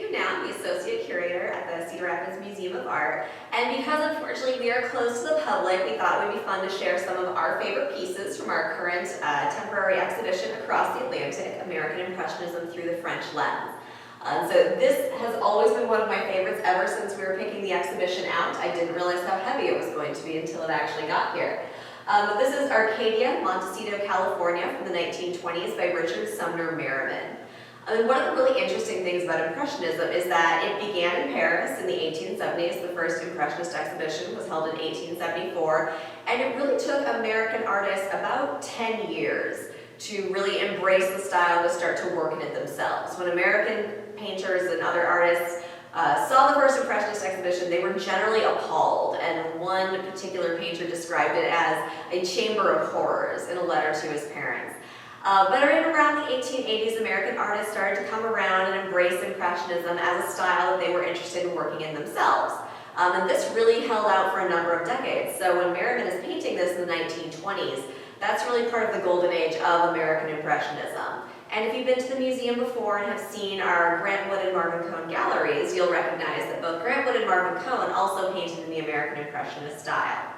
Kate Kunau. I'm the Associate Curator at the Cedar Rapids Museum of Art, and because unfortunately we are closed to the public, we thought it would be fun to share some of our favorite pieces from our current temporary exhibition across the Atlantic, American Impressionism through the French lens. So this has always been one of my favorites ever since we were picking the exhibition out. I didn't realize how heavy it was going to be until it actually got here. But this is Arcadia, Montecito, California from the 1920s by Richard Summer Meryman. One of the really interesting things about Impressionism is that it began in Paris in the 1870s. The first Impressionist exhibition was held in 1874, and it really took American artists about 10 years to really embrace the style and to start to work in it themselves. When American painters and other artists saw the first Impressionist exhibition, they were generally appalled, and one particular painter described it as a chamber of horrors in a letter to his parents. But around the 1880s, American artists started to come around and embrace Impressionism as a style that they were interested in working in themselves. And this really held out for a number of decades. So when Meryman is painting this in the 1920s, that's really part of the golden age of American Impressionism. And if you've been to the museum before and have seen our Grant Wood and Marvin Cohn galleries, you'll recognize that both Grant Wood and Marvin Cohn also painted in the American Impressionist style.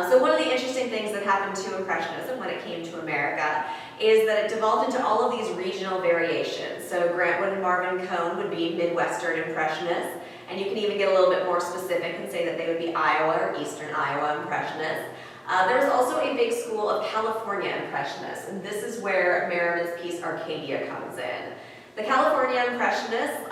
So one of the interesting things that happened to Impressionism when it came to America is that it devolved into all of these regional variations. So Grant Wood and Marvin Cohn would be Midwestern Impressionists, and you can even get a little bit more specific and say that they would be Iowa or Eastern Iowa Impressionists. There's also a big school of California Impressionists, and this is where Meryman's piece Arcadia comes in. The California Impressionists,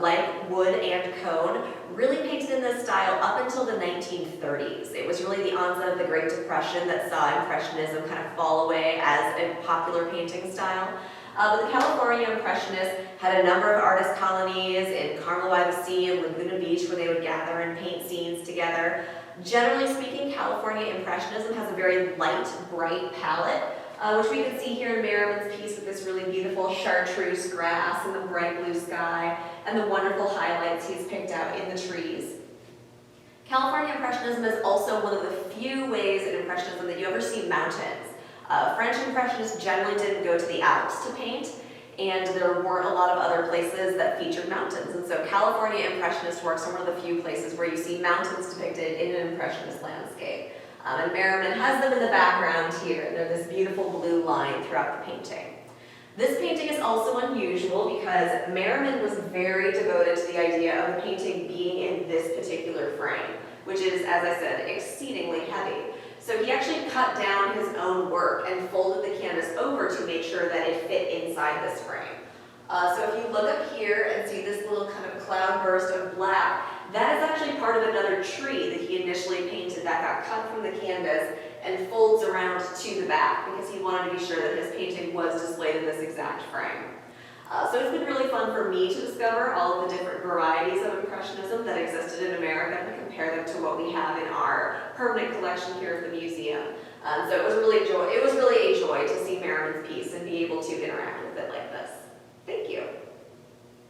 like Wood and Cohn, really painted in this style up until the 1930s. It was really the onset of the Great Depression that saw Impressionism kind of fall away as a popular painting style. But the California Impressionists had a number of artist colonies in Carmel by the Sea and Laguna Beach where they would gather and paint scenes together. Generally speaking, California Impressionism has a very light, bright palette, which we can see here in Meryman's piece with this really beautiful chartreuse grass and the bright blue sky and the wonderful highlights he's picked out in the trees. California Impressionism is also one of the few ways in Impressionism that you ever see mountains. French Impressionists generally didn't go to the Alps to paint, and there weren't a lot of other places that featured mountains. And so California Impressionist works are one of the few places where you see mountains depicted in an Impressionist landscape. And Meryman has them in the background here, and they're this beautiful blue line throughout the painting. This painting is also unusual because Meryman was very devoted to the idea of the painting being in this particular frame, which is, as I said, exceedingly heavy. So he actually cut down his own work and folded the canvas over to make sure that it fit inside this frame. So if you look up here and see this little kind of cloud burst of black, that is actually part of another tree that he initially painted that got cut from the canvas and folds around to the back because he wanted to be sure that his painting was displayed in this exact frame. So it's been really fun for me to discover all of the different varieties of Impressionism that existed in America and compare them to what we have in our permanent collection here at the museum. So it was really a joy to see Meryman's piece and be able to interact with it like this. Thank you.